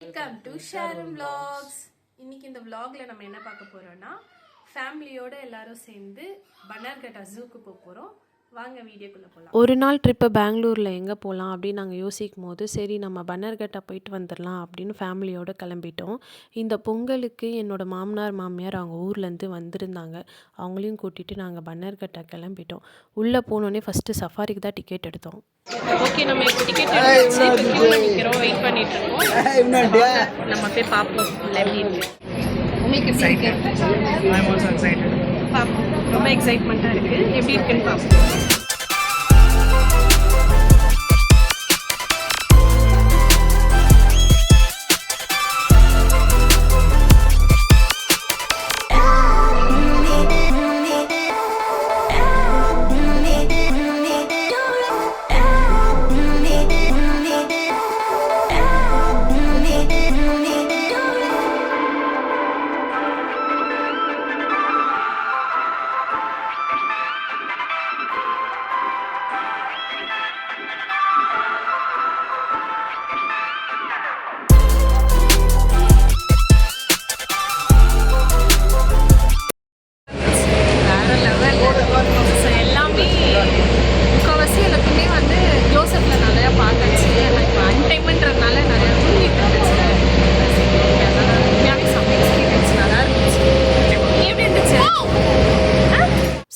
Welcome to ஷேரும் vlogs. இன்னைக்கு இந்த vlogல நம்ம என்ன பார்க்க போறோம்னா ஃபேமிலியோட எல்லாரும் சேர்ந்து பன்னார்கட்டா ஜூக்கு போக போறோம். வாங்க வீடியோக்குள்ள போலாம். ஒரு நாள் ட்ரிப்பு பெங்களூரில் எங்கே போகலாம் அப்படின்னு நாங்கள் யோசிக்கும் போது சரி நம்ம பன்னார்கட்டா போயிட்டு வந்துடலாம் அப்படின்னு ஃபேமிலியோடு கிளம்பிட்டோம். இந்த பொங்கலுக்கு என்னோடய மாமனார் மாமியார் அவங்க ஊர்லேருந்து வந்திருந்தாங்க. அவங்களையும் கூட்டிகிட்டு நாங்கள் பன்னார்கட்டா கிளம்பிட்டோம். உள்ளே போனோடனே ஃபஸ்ட்டு சஃபாரிக்கு தான் டிக்கெட் எடுத்தோம். ஓகே, நம்ம இப்போ டிக்கெட் எடுத்தாச்சு. இப்போ கியூவில் நிற்கிறோம், வெயிட் பண்ணிட்டு இருக்கோம். நம்ம போய் பார்ப்போம் எப்படி இருக்கு. உங்களுக்கு எப்படி இருக்கு? I'm also excited. பார்ப்போம். ரொம்ப எக்ஸைட்மெண்ட்டாக இருக்குது. எப்படி இருக்குன்னு பார்ப்போம்.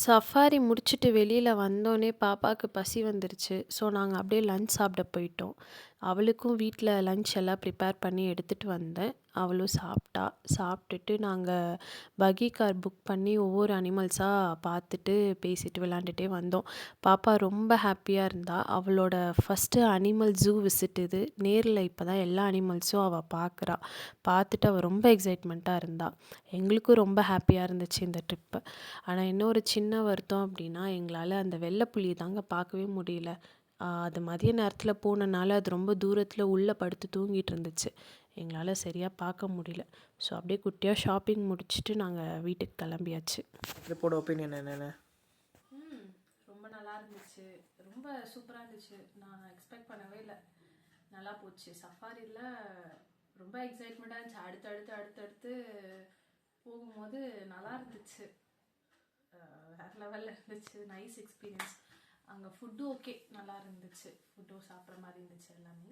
சஃபாரி முடிச்சுட்டு வெளியில் வந்தோடனே பாப்பாவுக்கு பசி வந்துருச்சு. ஸோ நாங்கள் அப்படியே லன்ச் சாப்பிட போயிட்டோம். அவளுக்கும் வீட்டில் லன்ச் எல்லாம் ப்ரிப்பேர் பண்ணி எடுத்துகிட்டு வந்தேன். அவளும் சாப்பிட்டுட்டு நாங்கள் பகி கார் புக் பண்ணி ஒவ்வொரு அனிமல்ஸாக பார்த்துட்டு பேசிட்டு விளாண்டுட்டே வந்தோம். பாப்பா ரொம்ப ஹாப்பியாக இருந்தா. அவளோட ஃபஸ்ட்டு அனிமல் ஜூ விசிட் இது. நேரில் இப்போ தான் எல்லா அனிமல்ஸும் அவள் பார்க்குறா. பார்த்துட்டு அவள் ரொம்ப எக்ஸைட்மெண்ட்டாக இருந்தா. எங்களுக்கும் ரொம்ப ஹாப்பியாக இருந்துச்சு இந்த ட்ரிப்பு. ஆனால் இன்னொரு சின்ன வருத்தம் அப்படின்னா, எங்களால் அந்த வெள்ளைப்புலியை தாங்க பார்க்கவே முடியல. அது மதிய நேரத்தில் போனனால அது ரொம்ப தூரத்தில் உள்ளே படுத்து தூங்கிட்டு இருந்துச்சு. எங்களால் சரியாக பார்க்க முடியல. ஸோ அப்படியே குட்டியாக ஷாப்பிங் முடிச்சுட்டு நாங்கள் வீட்டுக்கு கிளம்பியாச்சு. ட்ரிப்போட ஒப்பீனியன் என்னென்ன? ரொம்ப நல்லா இருந்துச்சு. ரொம்ப சூப்பராக இருந்துச்சு. நான் எக்ஸ்பெக்ட் பண்ணவே இல்லை. நல்லா போச்சு. சஃபாரியில் ரொம்ப எக்ஸைட்மெண்ட்டாக இருந்துச்சு. அடுத்தடுத்து போகும்போது நல்லா இருந்துச்சு. வேறு லெவலில் இருந்துச்சு. Nice experience. அங்கே ஃபுட்டு ஓகே, நல்லா இருந்துச்சு. ஃபுட்டும் சாப்பிட்ற மாதிரி இருந்துச்சு. எல்லாமே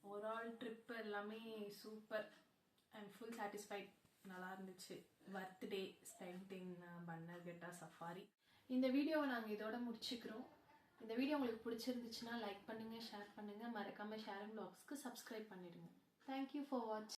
ஓவரால் ட்ரிப்பு எல்லாமே சூப்பர். I'm full satisfied. நல்லா இருந்துச்சு. Worth day spend in Bannerghatta safari. இந்த வீடியோவை நாங்கள் இதோட முடிச்சுக்கிறோம். இந்த வீடியோ உங்களுக்கு பிடிச்சிருந்துச்சுன்னா லைக் பண்ணுங்கள், ஷேர் பண்ணுங்கள். மறக்காமல் ஷேரிங் vlogsக்கு சப்ஸ்கிரைப் பண்ணிடுங்க. தேங்க்யூ ஃபார் வாட்சிங்.